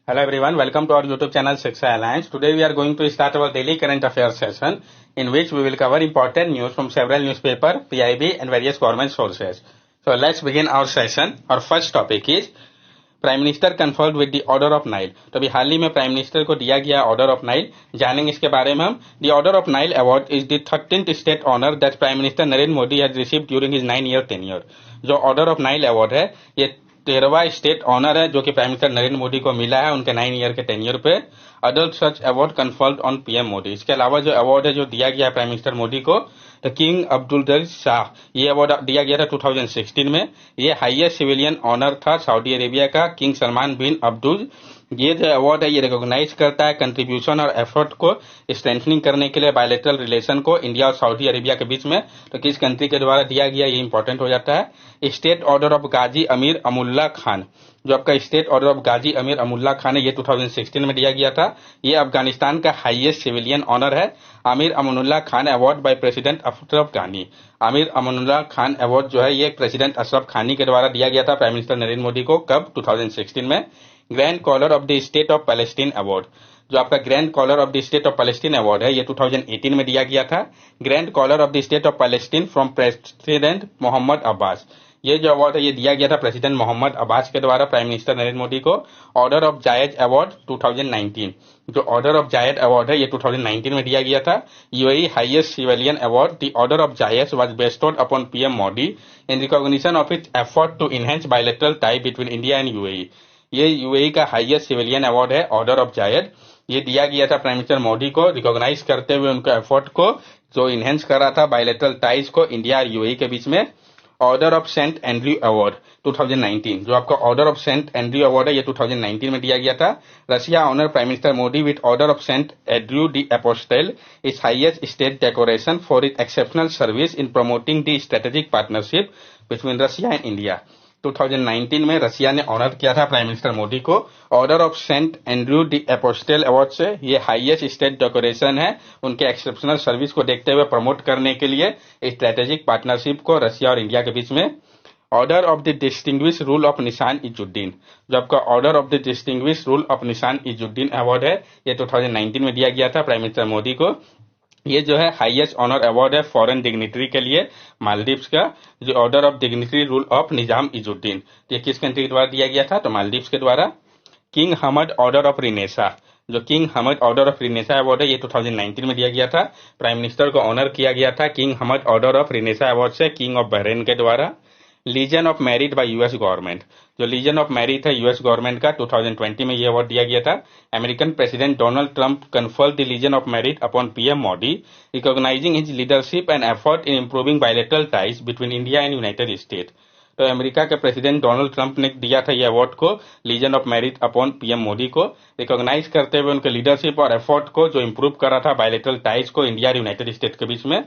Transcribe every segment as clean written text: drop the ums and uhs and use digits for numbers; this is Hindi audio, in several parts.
Hello everyone, welcome to our YouTube channel Shiksha Alliance. Today we are going to start our daily current affairs session in which we will cover important news from several newspaper, PIB and various government sources. So let's begin our session. Our first topic is prime minister conferred with the order of Nile. तो अभी हाल ही में प्राइम मिनिस्टर को दिया गया ऑर्डर ऑफ नाइल, जानेंगे इसके बारे में हम। The order of Nile award is the 13th state honour that prime minister Narendra Modi has received during his 9-year tenure। जो ऑर्डर ऑफ नाइल अवार्ड है ये 13वां स्टेट ऑनर है जो कि प्राइम मिनिस्टर नरेंद्र मोदी को मिला है उनके 9 ईयर के टेन्योर पे। Other such award conferred on PM Modi. इसके अलावा जो अवार्ड है जो दिया गया है प्राइम मिनिस्टर मोदी को, तो किंग अब्दुल शाह, ये अवार्ड दिया गया था 2016 में। ये हाईएस्ट सिविलियन ऑनर था सऊदी अरेबिया का किंग सलमान बिन अब्दुल। ये जो अवार्ड है ये रिकॉग्नाइज करता है कंट्रीब्यूशन और एफर्ट को स्ट्रेंथनिंग करने के लिए बायलैटरल रिलेशन को इंडिया और सऊदी अरेबिया के बीच में। तो किस कंट्री के द्वारा दिया गया ये इंपॉर्टेंट हो जाता है। स्टेट ऑर्डर ऑफ गाजी अमीर अमुल्ला खान, जो आपका स्टेट ऑर्डर ऑफ गाजी अमीर अमुल्ला खान है ये 2016 में दिया गया था। ये अफगानिस्तान का हाईएस्ट सिविलियन ऑनर है। Aamir Amanullah Khan award by president Ashraf गानी। आमिर अमानुल्लाह खान अवार्ड जो है ये प्रेसिडेंट अशरफ गानी के द्वारा दिया गया था प्राइम मिनिस्टर नरेंद्र मोदी को, कब? 2016 में। Grand collar of the state of Palestine award, जो आपका grand collar of the state of Palestine award है ये 2018 में दिया गया था। Grand collar of the state of Palestine from president Mohammad Abbas. ये जो अवार्ड है ये दिया गया था प्रेसिडेंट मोहम्मद अब्बास के द्वारा प्राइम मिनिस्टर नरेंद्र मोदी को। ऑर्डर ऑफ जायद अवार्ड 2019, जो ऑर्डर ऑफ जायद अवार्ड है ये 2019 में दिया गया था। UAE highest civilian award, the order of Zayed was bestowed upon PM Modi in recognition of its effort to enhance bilateral tie between India and UAE. ये यूएई का हाईएस्ट सिविलियन अवार्ड है ऑर्डर ऑफ जायद। ये दिया गया था प्राइम मिनिस्टर मोदी को रिकॉग्नाइज करते हुए उनके एफर्ट को जो इनहेंस कर रहा था बायलैटरल टाइज को इंडिया और यूएई के बीच में। Order of Saint Andrew award 2019, जो आपका order of Saint Andrew award है ये 2019 में दिया गया था। Russia honour prime minister Modi with order of Saint Andrew the apostle, is highest state decoration for it exceptional service in promoting the strategic partnership between Russia and India. 2019 में रशिया ने ऑनर किया था प्राइम मिनिस्टर मोदी को order of Saint Andrew the apostle award से। ये हाईएस्ट स्टेट डेकोरेशन है उनके एक्सेप्शनल सर्विस को देखते हुए प्रमोट करने के लिए स्ट्रेटेजिक पार्टनरशिप को रशिया और इंडिया के बीच में। Order of the distinguish rule of निशान इजुद्दीन, जो आपका order of the distinguish rule of निशान इजुद्दीन अवार्ड है ये 2019 में दिया गया था प्राइम मिनिस्टर मोदी को। ये जो है हाईएस्ट ऑनर अवार्ड है फॉरेन डिग्निटरी के लिए मालदीव्स का, जो order of dignitary rule of Nizam Izzuddin. ये किस कंट्री के द्वारा दिया गया था? तो मालदीव्स के द्वारा। King Hamad order of Renaissance, जो king Hamad order of Renaissance award है ये 2019 में दिया गया था। प्राइम मिनिस्टर को ऑनर किया गया था king Hamad order of Renaissance award से किंग ऑफ बहरेन के द्वारा। Legion of merit by US government, जो लीजन ऑफ मेरिट है यूएस गवर्नमेंट का 2020 में ये अवार्ड दिया गया था। American president Donald Trump conferred the legion of merit upon PM Modi recognising his leadership and effort in improving bilateral ties between India and United State. तो अमेरिका के प्रेसिडेंट डोनाल्ड ट्रंप ने दिया था ये अवार्ड को legion of merit upon PM Modi को, रिकॉग्नाइज करते हुए उनके लीडरशिप और एफर्ट को जो इंप्रूव कर रहा था बायलैटरल टाइज को इंडिया और यूनाइटेड स्टेट के बीच में।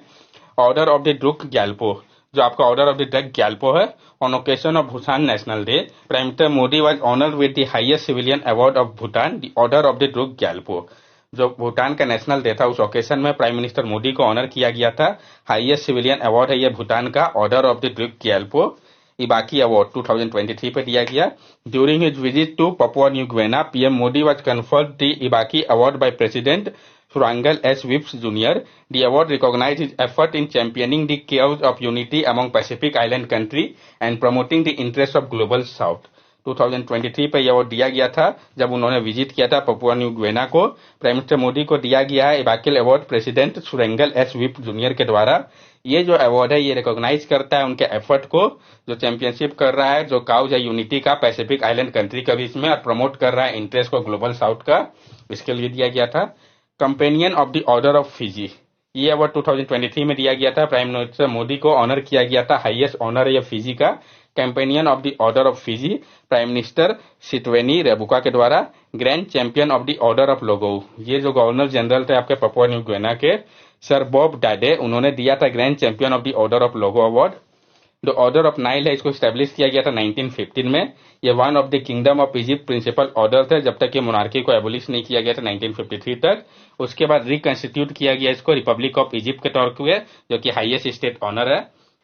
Order of the Druk Gyalpo, जो आपका order of the Druk Gyalpo है on occasion of Bhutan national day. Prime minister Modi was honoured with the highest civilian award of Bhutan, the order of the Druk Gyalpo. जो भूटान का नेशनल डे था उस ओकेजन में प्राइम मिनिस्टर मोदी को ऑनर किया गया था। हाईएस्ट सिविलियन अवार्ड है ये भूटान का order of the Druk Gyalpo. Ebakl award 2023 पे दिया गया। During his visit to Papua New Guinea PM Modi was conferred the Ebakl award by president Surangal S. Whips Jr. The award recognized his effort in championing the cause of unity among Pacific Island country and promoting the interests of global South. 2023 पे यह अवार्ड दिया गया था जब उन्होंने विजिट किया था पपुआ न्यू गिनिया को। प्राइम मिनिस्टर मोदी को दिया गया है Ebakl award president Surangel S Whipps junior के द्वारा। ये जो अवार्ड है ये रिकॉग्नाइज करता है उनके एफर्ट को जो चैंपियनशिप कर रहा है जो काउज है यूनिटी का पैसिफिक आइलैंड कंट्री के बीच में और प्रमोट कर रहा है इंटरेस्ट को ग्लोबल साउथ का, इसके लिए दिया गया था। Companion of the order of Fiji, ये अवार्ड 2023 में दिया गया था। प्राइम मिनिस्टर मोदी को ऑनर किया गया था, हाईएस्ट ऑनर है ये फिजी का। Companion of the order of Fiji prime minister Sitiveni Rabuka के द्वारा। Grand champion of the order of Logohu, ये जो गवर्नर जनरल थे आपके पपुआ न्यू गिनिया के सर बॉब डाडे, उन्होंने दिया था grand champion of the order of Logohu award. जो ऑर्डर ऑफ नाइल है इसको स्टैब्लिश किया गया था 1915 में। ये one of the kingdom of Egypt principal order थे जब तक कि मोनार्की को एबोलिश नहीं किया गया था 1953 तक। उसके बाद रिकंस्टिट्यूट किया गया इसको रिपब्लिक ऑफ इजिप्ट के तौर पे, जो कि हाईएस्ट स्टेट ऑनर है।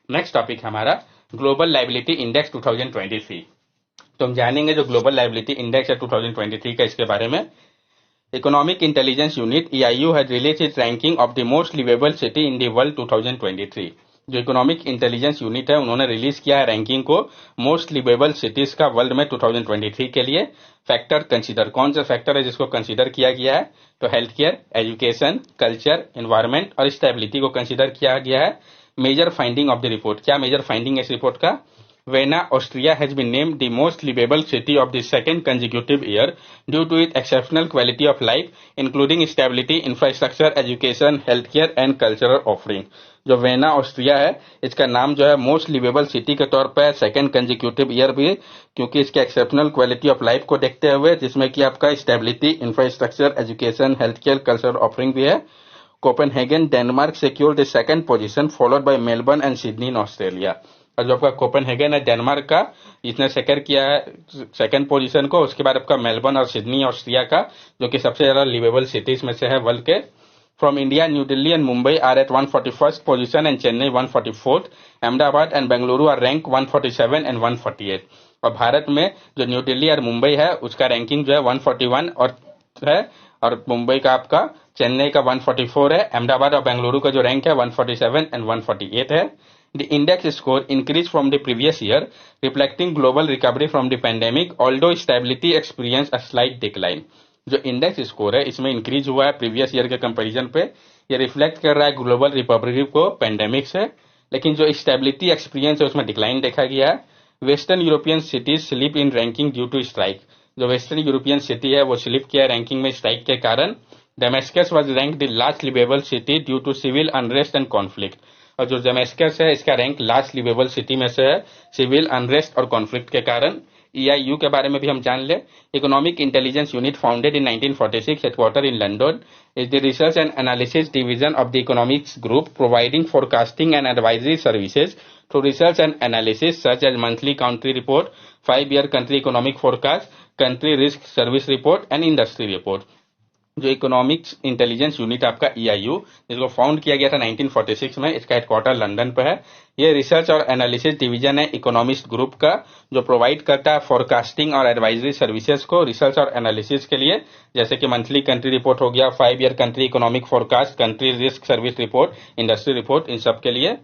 नेक्स्ट टॉपिक हमारा ग्लोबल लाइबिलिटी इंडेक्स 2023। तो हम जानेंगे जो ग्लोबल लायबिलिटी इंडेक्स है 2023 का, इसके बारे में। Economic intelligence unit EIU has released its ranking of the most liveable city in the world 2023। जो इकोनॉमिक इंटेलिजेंस यूनिट है उन्होंने रिलीज किया है रैंकिंग को मोस्ट लिवेबल सिटीज का वर्ल्ड में 2023 के लिए। फैक्टर कंसीडर, कौन सा फैक्टर है जिसको कंसीडर किया गया है? तो health care, education, culture, environment और स्टेबिलिटी को कंसीडर किया गया है। Major finding of the report, क्या मेजर फाइंडिंग है इस रिपोर्ट का? Vienna, Austria has been named the most livable city of the second consecutive year due to its exceptional quality of life, including stability, infrastructure, education, healthcare and cultural offering. जो वेना ऑस्ट्रिया है इसका नाम जो है मोस्ट लिवेबल सिटी के तौर पर सेकंड कंजिक्यूटिव ईयर भी, क्योंकि इसके एक्सेप्शनल क्वालिटी ऑफ लाइफ को देखते हुए, जिसमें कि आपका stability, infrastructure, education, healthcare, cultural offering भी है। Copenhagen, Denmark secured the second position followed by Melbourne and Sydney in Australia. और जो आपका कोपेनहेगन है डेनमार्क का, इसने सेक्योर किया है सेकंड पोजीशन को। उसके बाद आपका मेलबर्न और सिडनी ऑस्ट्रिया का, जो कि सबसे ज्यादा लिवेबल सिटीज में से है वर्ल्ड के। From India, new Delhi and Mumbai are at 141st position and Chennai 144th। Ahmedabad and Bengaluru are rank 147 and 148। और भारत में जो न्यू दिल्ली और मुंबई है उसका रैंकिंग जो है 141 और है, और मुंबई का आपका चेन्नई का 144 है। अहमदाबाद और बेंगलुरु का जो रैंक है 147 एंड 148 है। The index score increased from the previous year, reflecting global recovery from the pandemic, although stability experienced a slight decline. जो इंडेक्स स्कोर है इसमें इंक्रीज हुआ है प्रीवियस ईयर के कंपैरिजन पे। ये रिफ्लेक्ट कर रहा है ग्लोबल रिकवरी को पेंडेमिक से, लेकिन जो स्टेबिलिटी एक्सपीरियंस है उसमें डिक्लाइन देखा गया है। Western European cities slip in ranking due to strike. जो वेस्टर्न यूरोपियन सिटी है वो स्लिप किया रैंकिंग में स्ट्राइक के कारण। Damascus was rank the last liveable city due to civil unrest and conflict. और जो डेमेस्कस है इसका रैंक लास्ट लिवेबल सिटी में से है सिविल अनरेस्ट और कॉन्फ्लिक्ट के कारण। EIU के बारे में भी हम जान ले। Economic intelligence unit founded in 1946, headquarter in London, is the research and analysis division of the economics group, providing forecasting and advisory services through research and analysis such as monthly country report, 5-year country economic forecast, country risk service report and industry report. जो इकोनॉमिक्स इंटेलिजेंस यूनिट आपका EIU, जिसको फाउंड किया गया था 1946 में, इसका हेडक्वार्टर लंदन पे है। ये रिसर्च और एनालिसिस डिवीजन है इकोनॉमिस्ट ग्रुप का, जो प्रोवाइड करता है फोरकास्टिंग और एडवाइजरी सर्विसेज को रिसर्च और एनालिसिस के लिए, जैसे कि मंथली कंट्री रिपोर्ट हो गया, 5-year country economic forecast, country risk service report, industry report, इन सब के लिए।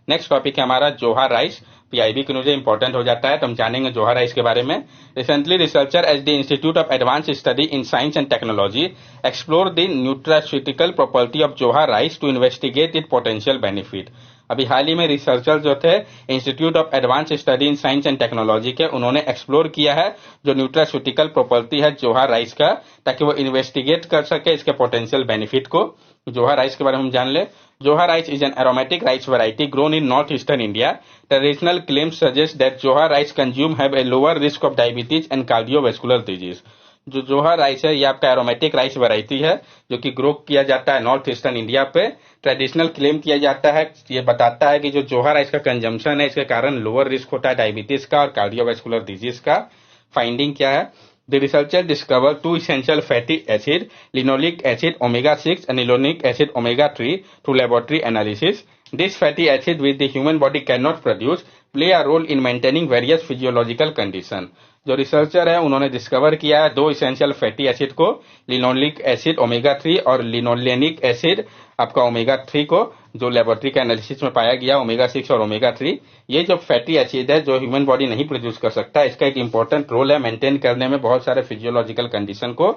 नेक्स्ट टॉपिक है हमारा जोहा राइस। PIB के लिए इंपॉर्टेंट हो जाता है, तो हम जानेंगे जोहा राइस के बारे में। Recently researcher at the Institute of Advance Study in Science and Technology explore the nutraceutical property of Joha rice to investigate it potential benefit. अभी हाल ही में रिसर्चर जो थे Institute of Advance Study in Science and Technology के, उन्होंने एक्सप्लोर किया है जो न्यूट्रास्यूटिकल प्रॉपर्टी है जोहा राइस का, ताकि वो इन्वेस्टिगेट कर सके इसके पोटेंशियल बेनिफिट को। जोहा राइस के बारे में हम जान ले। Johar rice is an aromatic rice variety grown in northeastern India. Traditional claims suggest that Johar rice consumed have a lower risk of diabetes and cardiovascular disease. जो जोहा राइस है ये आपका एरोमेटिक राइस वैरायटी है, जो कि ग्रो किया जाता है नॉर्थ ईस्टर्न इंडिया पे। ट्रेडिशनल क्लेम किया जाता है, ये बताता है कि जो जोहा राइस का कंजम्पशन है इसके कारण लोअर रिस्क होता है डायबिटीज का और कार्डियोवैस्कुलर डिजीज का। फाइंडिंग क्या है? The researcher discovered 2 essential fatty acids, linoleic acid omega-6 and linoleic acid omega-3 through laboratory analysis. These fatty acids, which the human body cannot produce, play a role in maintaining various physiological conditions. जो रिसर्चर है उन्होंने डिस्कवर किया है 2 इसेंशियल फैटी एसिड को, लिनोलिक एसिड ओमेगा-3 और लिनोलेनिक एसिड आपका ओमेगा-3 को, जो लेबोरेटरी के एनालिसिस में पाया गया ओमेगा-6 और ओमेगा-3। ये जो फैटी एसिड है जो ह्यूमन बॉडी नहीं प्रोड्यूस कर सकता, इसका एक इंपॉर्टेंट रोल है मेंटेन करने में बहुत सारे फिजियोलॉजिकल कंडीशन को।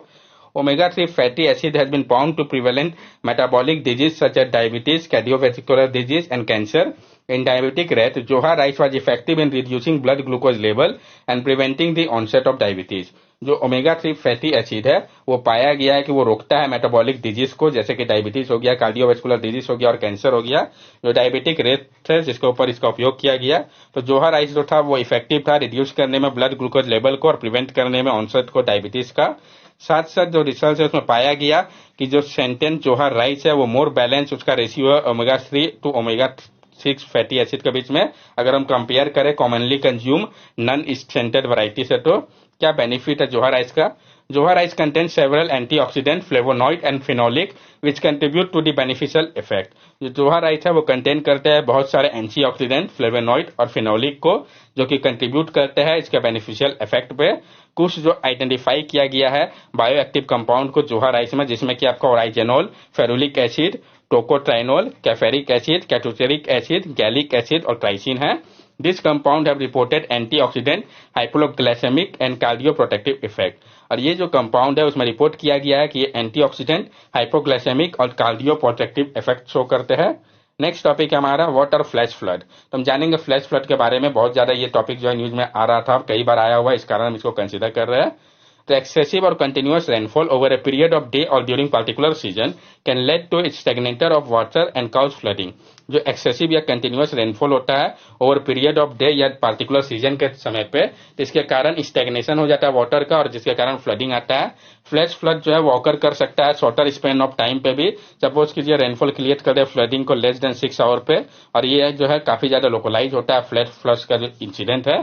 Omega-3 fatty acid has been found to prevent metabolic disease such as diabetes, cardiovascular disease and cancer. In diabetic rat, Johar rice was effective in reducing blood glucose level and preventing the onset of diabetes. जो ओमेगा-3 फैटी एसिड है वो पाया गया है कि वो रोकता है मेटाबॉलिक डिजीज को, जैसे कि डायबिटीज हो गया, कार्डियोवैस्कुलर डिजीज हो गया और कैंसर हो गया। जो डायबिटिक रेट है जिसके ऊपर इसका उपयोग किया गया, तो जोहा राइस जो था वो इफेक्टिव था रिड्यूस करने में ब्लड ग्लूकोज लेवल को और प्रिवेंट करने में ऑनसेट को डायबिटीज का। साथ साथ जो रिसर्च है उसमें पाया गया कि जो सेंटेन जोहा राइस है वो मोर बैलेंस उसका रेशियो है ओमेगा-3 टू ओमेगा-6 फैटी एसिड के बीच में, अगर हम कंपेयर करें commonly consume non scented variety से। तो क्या बेनिफिट है जोहा राइस का? Zoha rice contains several antioxidant, flavonoid and phenolic which contribute to the beneficial effect. जो जोहा राइस है वो कंटेन करते हैं बहुत सारे एंटीऑक्सीडेंट, फ्लेवोनॉइड और फिनोलिक को, जो कि कंट्रीब्यूट करते हैं इसके बेनिफिशियल इफेक्ट पे। कुछ जो आइडेंटिफाई किया गया है बायो एक्टिव कंपाउंड को जोहा राइस में, जिसमें कि आपका oryzanol, ferulic acid, tocotrienol, caffeic acid, कैटोचेरिक एसिड, गैलिक एसिड और ट्राइसिन है। This compound have reported antioxidant, hypoglycemic and cardioprotective effect। और ये जो कंपाउंड है उसमें रिपोर्ट किया गया है कि ये एंटीऑक्सीडेंट, हाइपोग्लाइसेमिक और कार्डियोप्रोटेक्टिव इफेक्ट शो करते हैं। नेक्स्ट टॉपिक है हमारा वाटर फ्लैश फ्लड। तो हम जानेंगे फ्लैश फ्लड के बारे में। बहुत ज्यादा ये टॉपिक जो है न्यूज में आ रहा था, कई बार आया हुआ है, इस कारण हम इसको कंसिडर कर रहे हैं। The excessive or continuous rainfall over a period of day or during particular season can lead to its stagnator of water and cause flooding। जो एक्सेसिव या कंटिन्यूअस रेनफॉल होता है ओवर पीरियड ऑफ डे या पार्टिकुलर सीजन के समय पे, तो इसके कारण स्टेगनेशन हो जाता है वाटर का और जिसके कारण फ्लडिंग आता है। फ्लैश फ्लड जो है वो ऑकर कर सकता है शॉर्टर स्पेन ऑफ टाइम पे भी। सपोज कीजिए रेनफॉल क्रिएट कर दे फ्लडिंग को लेस देन 6 आवर पे, और ये जो है काफी ज्यादा लोकलाइज होता है फ्लैश फ्लड का जो इंसिडेंट है।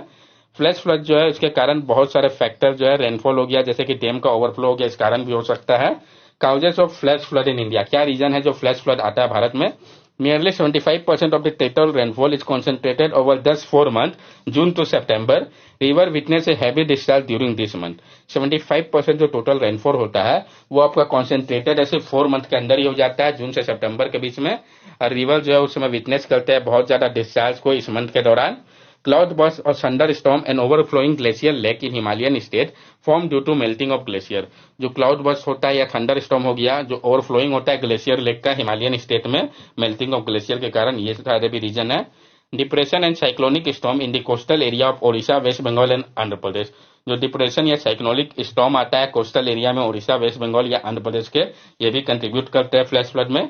फ्लैश फ्लड जो है इसके कारण बहुत सारे फैक्टर जो है, रेनफॉल हो गया, जैसे कि डैम का ओवरफ्लो हो गया, इस कारण भी हो सकता है। Causes of flash flood in India, क्या रीजन है जो फ्लैश फ्लड आता है भारत में? Nearly 75% of the total rainfall is concentrated over just 4 months, June to September. River witness a heavy discharge during this month। 75% जो टोटल रेनफॉल होता है वो आपका कॉन्सेंट्रेटेड ऐसे 4 मंथ के अंदर ही हो जाता है, जून से सितंबर के बीच में। और रिवर जो है उस समय विटनेस करते हैं बहुत ज्यादा डिस्चार्ज को इस मंथ के दौरान। क्लाउड बर्स्ट और thunder storm and overflowing glacier lake in Himalayan state form due to melting of glacier. जो क्लाउड बर्स्ट होता है या थंडर स्टॉर्म हो गया, जो ओवरफ्लोइंग होता है ग्लेशियर लेक का हिमालयन स्टेट में, मेल्टिंग ऑफ ग्लेशियर के कारण, ये सारे भी रीजन है। Depression and cyclonic storm in the coastal area of Odisha, West Bengal and Andhra Pradesh. जो डिप्रेशन या साइक्लोनिक स्टॉर्म आता है कोस्टल एरिया में ओडिशा, वेस्ट बंगाल या आंध्र प्रदेश के, ये भी कंट्रीब्यूट करते हैं फ्लैश फ्लड में।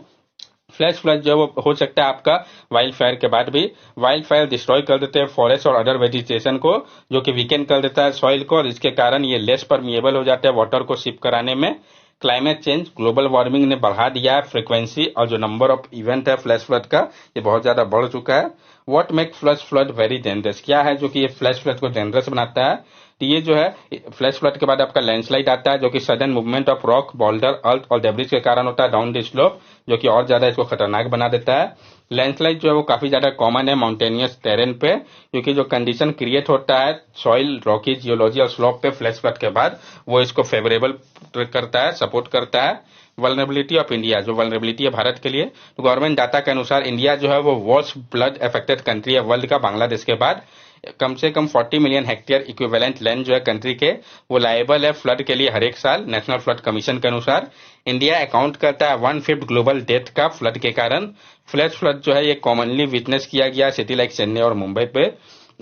फ्लैश फ्लड जो वो हो सकता है आपका वाइल्ड फायर के बाद भी। वाइल्ड फायर डिस्ट्रॉय कर देते हैं फॉरेस्ट और अदर वेजिटेशन को, जो कि वीकेंड कर देता है सॉइल को, और इसके कारण ये लेस परमिएबल हो जाते हैं वाटर को शिप कराने में। क्लाइमेट चेंज, ग्लोबल वार्मिंग ने बढ़ा दिया है फ्रीक्वेंसी और जो नंबर ऑफ इवेंट है फ्लैश फ्लड का, ये बहुत ज्यादा बढ़ चुका है। What make flash flood very dangerous, क्या है जो कि ये फ्लैश फ्लड को डेंजरस बनाता है? तो ये जो है फ्लैश फ्लड के बाद आपका लैंडस्लाइड आता है, जो कि sudden movement of rock, boulder, earth और डेब्रिज के कारण होता है डाउन द स्लोप, जो कि और ज्यादा इसको खतरनाक बना देता है। लैंडस्लाइड जो है वो काफी ज्यादा कॉमन है माउंटेनियस टेरेन पे, क्योंकि जो कंडीशन क्रिएट होता है सॉइल, रॉकी, जियोलॉजी और स्लोप पे फ्लैश फ्लड के बाद, वो इसको फेवरेबल करता है, सपोर्ट करता है। वल्नरेबिलिटी ऑफ इंडिया, जो वल्नरेबिलिटी है भारत के लिए, तो गवर्नमेंट डाटा के अनुसार इंडिया जो है वो वर्स्ट फ्लड अफेक्टेड कंट्री है वर्ल्ड का, बांग्लादेश के बाद। कम से कम 40 मिलियन हेक्टेयर इक्विवेलेंट लैंड जो है कंट्री के, वो लायबल है फ्लड के लिए हर एक साल, नेशनल फ्लड कमीशन के अनुसार। इंडिया अकाउंट करता है 1/5 ग्लोबल डेथ का फ्लड के कारण। फ्लैश फ्लड जो है ये कॉमनली विटनेस किया गया सिटी लाइक चेन्नई और मुंबई पे।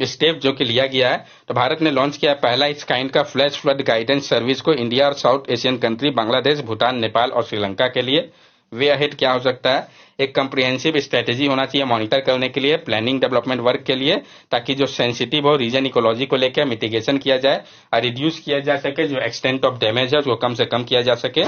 स्टेप जो कि लिया गया है, तो भारत ने लॉन्च किया पहला इस काइंड का फ्लैश फ्लड गाइडेंस सर्विस को इंडिया और south Asian country Bangladesh, Bhutan, Nepal और श्रीलंका के लिए। वे अहेड क्या हो सकता है? एक कंप्रिहेंसिव स्ट्रेटेजी होना चाहिए मॉनिटर करने के लिए, प्लानिंग डेवलपमेंट वर्क के लिए, ताकि जो सेंसिटिव हो रीजन इकोलॉजी को लेकर मिटिगेशन किया जाए और रिड्यूस किया जा सके, जो एक्सटेंट ऑफ डैमेज है उसको कम से कम किया जा सके।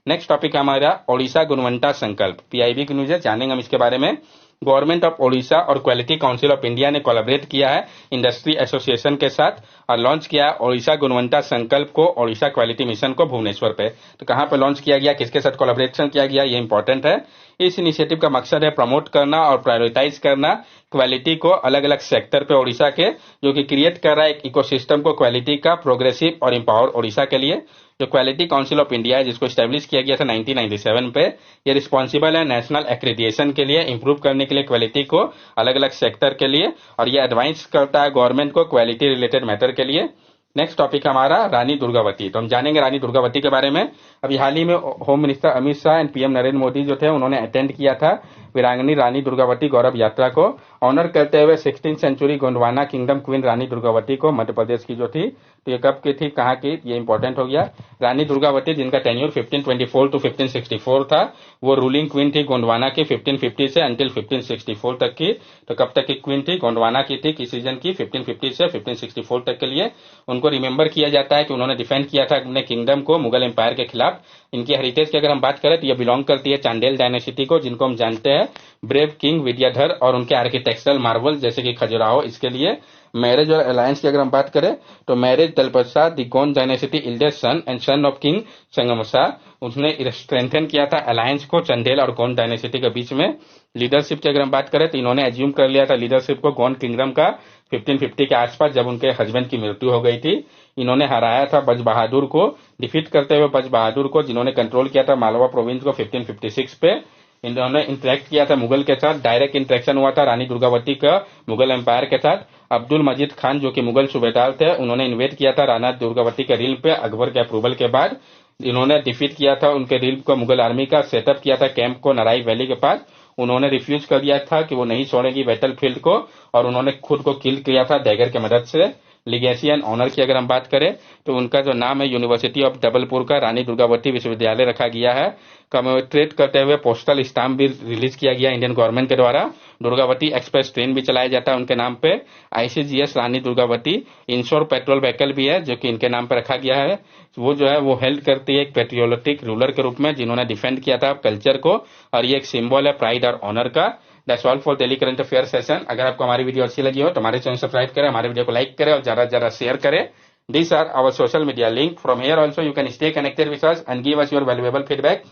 नेक्स्ट टॉपिक हमारा ओडिशा गुणवत्ता संकल्प, पीआईबी की न्यूज है, जानेंगे हम इसके बारे में। गवर्नमेंट ऑफ ओडिशा और क्वालिटी काउंसिल ऑफ इंडिया ने कोलैबोरेट किया है इंडस्ट्री एसोसिएशन के साथ और लॉन्च किया है ओडिशा गुणवत्ता संकल्प को, ओडिशा क्वालिटी मिशन को भुवनेश्वर पे। तो कहां पे लॉन्च किया गया, किसके साथ कोलैबोरेशन किया गया, ये इंपॉर्टेंट है। इस इनिशिएटिव का मकसद है प्रमोट करना और प्रायोरिटाइज करना क्वालिटी को अलग अलग सेक्टर पे ओडिशा के, जो कि क्रिएट कर रहा है एक इकोसिस्टम को क्वालिटी का, प्रोग्रेसिव और एम्पावर ओडिशा के लिए। जो क्वालिटी काउंसिल ऑफ इंडिया है, जिसको स्टैब्लिश किया गया था 1997 पे, ये रिस्पॉन्सिबल है नेशनल एक्रेडिएशन के लिए, इंप्रूव करने के लिए क्वालिटी को अलग अलग सेक्टर के लिए, और ये एडवाइस करता है गवर्नमेंट को क्वालिटी रिलेटेड मैटर के लिए। नेक्स्ट टॉपिक हमारा रानी दुर्गावती, तो हम जानेंगे रानी दुर्गावती के बारे में। अभी हाल ही में home minister Amit Shah and PM Narendra Modi जो थे, उन्होंने अटेंड किया था वीरांगनी रानी दुर्गावती गौरव यात्रा को ऑनर करते हुए 16th century Gondwana kingdom queen Rani Durgavati को, मध्य प्रदेश की जो थी। तो ये कब की थी, कहाँ की, ये इंपॉर्टेंट हो गया। रानी दुर्गावती जिनका टेन्यूर 1524 टू 1564 था, वो रूलिंग क्वीन थी गोंडवाना की 1550 से अंटिल 1564 तक की। तो कब तक की क्वीन थी, गोंडवाना की थी, किस सीजन की, 1550 से 1564 तक के लिए। उनको रिमेंबर किया जाता है कि उन्होंने डिफेंड किया था अपने किंगडम को मुगल एम्पायर के खिलाफ। इनकी हेरिटेज की अगर हम बात करें तो ये बिलोंग करती है चांडेल डायनेसिटी को, जिनको हम जानते हैं ब्रेव किंग विद्याधर और उनके आर्किटेक्चरल मार्वल जैसे कि खजुराहो, इसके लिए मैरिज और अलायंस की अगर हम बात करें तो marriage Dalpatshah the Gond dynasty eldest son and son of king Sangramshah, उसने स्ट्रेंथन किया था अलायंस को चंदेल और गोंड डायनेसिटी के बीच में। लीडरशिप की अगर हम बात करें तो इन्होंने एज्यूम कर लिया था लीडरशिप को गोंड किंगडम का 1550 के आसपास, जब उनके हस्बैंड की मृत्यु हो गई थी। इन्होंने हराया था बज बहादुर को, डिफीट करते हुए बज बहादुर को, जिन्होंने कंट्रोल किया था मालवा प्रोविंस को 1556 पे। इन्होंने इंटरेक्ट किया था मुगल के साथ, डायरेक्ट इंटरेक्शन हुआ था रानी दुर्गावती का मुगल एम्पायर के साथ। अब्दुल मजीद खान जो कि मुगल सूबेदार थे, उन्होंने इन्वेट किया था राना दुर्गावती के रिल्म पे अकबर के अप्रूवल के बाद। इन्होंने डिफीट किया था उनके रिल्म को, मुगल आर्मी का सेटअप किया था कैंप को नराई वैली के पास। उन्होंने रिफ्यूज कर दिया था कि वो नहीं छोड़ेगी बैटल फील्ड को, और उन्होंने खुद को किल किया था डैगर की मदद से। लिगेसी एंड ऑनर की अगर हम बात करें तो उनका जो नाम है यूनिवर्सिटी ऑफ जबलपुर का रानी दुर्गावती विश्वविद्यालय रखा गया है। कमेमोरेट करते हुए पोस्टल स्टाम्प भी रिलीज किया गया इंडियन गवर्नमेंट के द्वारा। दुर्गावती एक्सप्रेस ट्रेन भी चलाया जाता है उनके नाम पे। ICGS Rani Durgavati ensure petrol vehicle भी है जो कि इनके नाम पे रखा गया है। वो जो है वो हेल्प करती है एक पेट्रियोटिक रूलर के रूप में जिन्होंने डिफेंड किया था कल्चर को, और ये एक सिंबल है प्राइड और ऑनर का। That's all for daily current affair session. अगर आपको हमारी वीडियो अच्छी लगी हो तो हमारे चैनल सब्सक्राइब करें, हमारे वीडियो को लाइक करें और ज्यादा से ज्यादा शेयर करें। These are our social media link. From here also you can stay connected with us and give us your valuable feedback.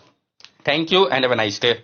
Thank you and have a nice day.